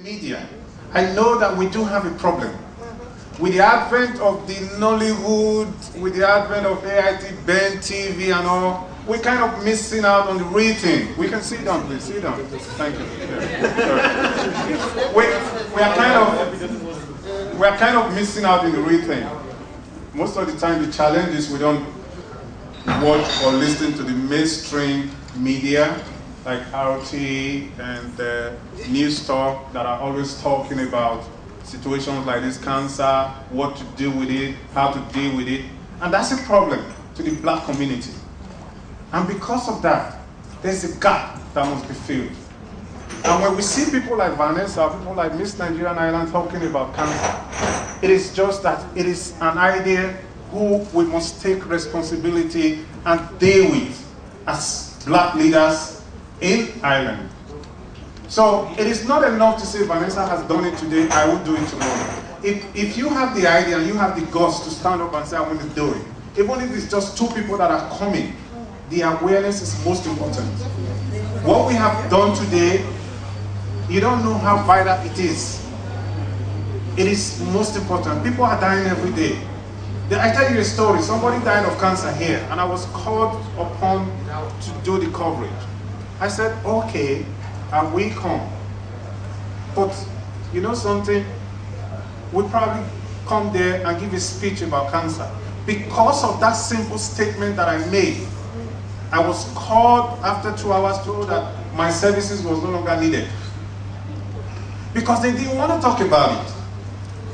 media, I know that we do have a problem. With the advent of the Nollywood, with the advent of AIT, Ben TV and all, we're kind of missing out on the real thing. We can sit down, please, sit down. Thank you. Yeah. We are kind of missing out in the real thing. Most of the time, the challenge is we don't watch or listen to the mainstream media, like RT and news talk that are always talking about situations like this, cancer, what to do with it, how to deal with it. And that's a problem to the black community. And because of that, there's a gap that must be filled. And when we see people like Vanessa, people like Miss Nigerian Island talking about cancer, it is just that it is an idea who we must take responsibility and deal with as black leaders in Ireland. So it is not enough to say Vanessa has done it today, I will do it tomorrow. If you have the idea and you have the guts to stand up and say I want to do it, even if it's just two people that are coming, the awareness is most important. What we have done today, you don't know how vital it is. It is most important. People are dying every day. I tell you a story. Somebody died of cancer here, and I was called upon to do the coverage. I said, okay, I will come. But you know something? We'll probably come there and give a speech about cancer. Because of that simple statement that I made, I was called after 2 hours told that my services was no longer needed. Because they didn't want to talk about it.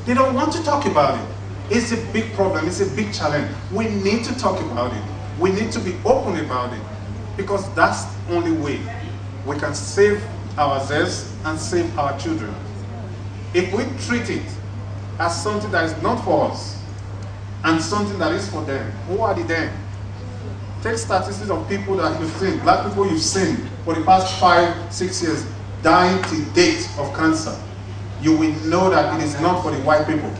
They don't want to talk about it. It's a big problem, it's a big challenge. We need to talk about it. We need to be open about it. Because that's the only way we can save ourselves and save our children. If we treat it as something that is not for us and something that is for them, who are the them? Take statistics of people that you've seen, black people you've seen for the past 5-6 years dying to date of cancer. You will know that it is not for the white people.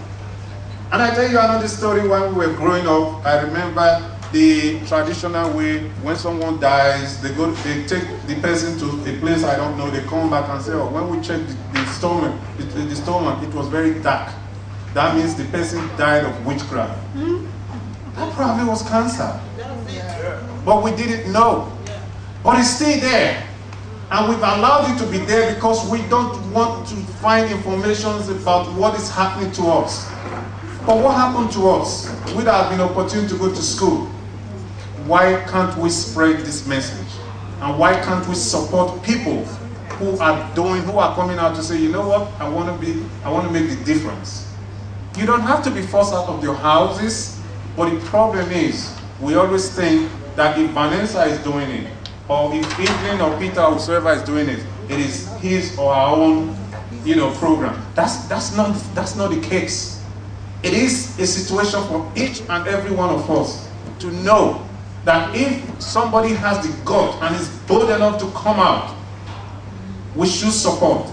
And I tell you another story. When we were growing up, I remember the traditional way, when someone dies, they take the person to a place I don't know, they come back and say, oh, when we checked the stomach, it was very dark. That means the person died of witchcraft. That probably was cancer. But we didn't know. But it's still there. And we've allowed it to be there because we don't want to find information about what is happening to us. But what happened to us? We'd have been opportune to go to school. Why can't we spread this message? And why can't we support people who are coming out to say, you know what, I want to make the difference. You don't have to be forced out of your houses, but the problem is, we always think that if Vanessa is doing it, or if Evelyn or Peter or whoever is doing it, it is his or our own, program. That's not the case. It is a situation for each and every one of us to know that if somebody has the gut and is bold enough to come out, we should support.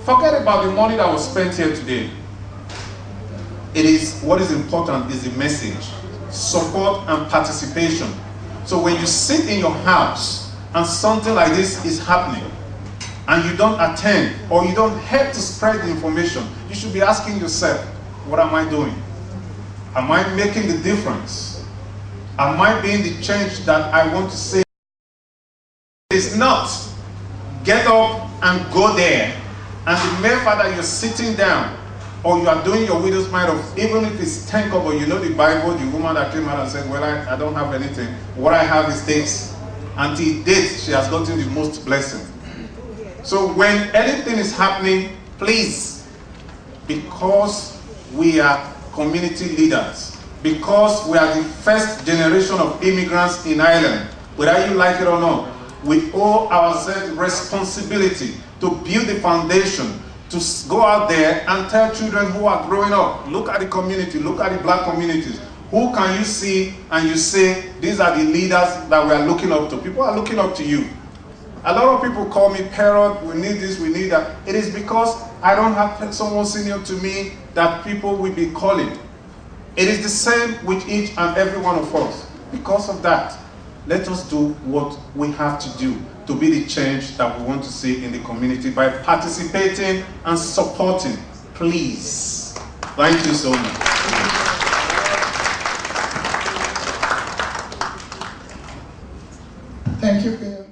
Forget about the money that was spent here today. What is important is the message, support and participation. So when you sit in your house and something like this is happening, and you don't attend or you don't help to spread the information, you should be asking yourself, what am I doing? Am I making the difference? Am I being the change that I want to see? It's not get up and go there, and the mere fact that you're sitting down or you are doing your widow's mite of, even if it's 10 kobo, you know the Bible, the woman that came out and said, well, I don't have anything. What I have is this. Until date, she has gotten the most blessing. So when anything is happening, please, because we are community leaders, because we are the first generation of immigrants in Ireland, whether you like it or not, we owe ourselves responsibility to build the foundation, to go out there and tell children who are growing up, look at the community, look at the black communities. Who can you see and you say, these are the leaders that we are looking up to? People are looking up to you. A lot of people call me Perod'S, we need this, we need that. It is because I don't have someone senior to me that people will be calling. It is the same with each and every one of us. Because of that, let us do what we have to do. to be the change that we want to see in the community by participating and supporting. Please. Thank you so much. Thank you, Peter.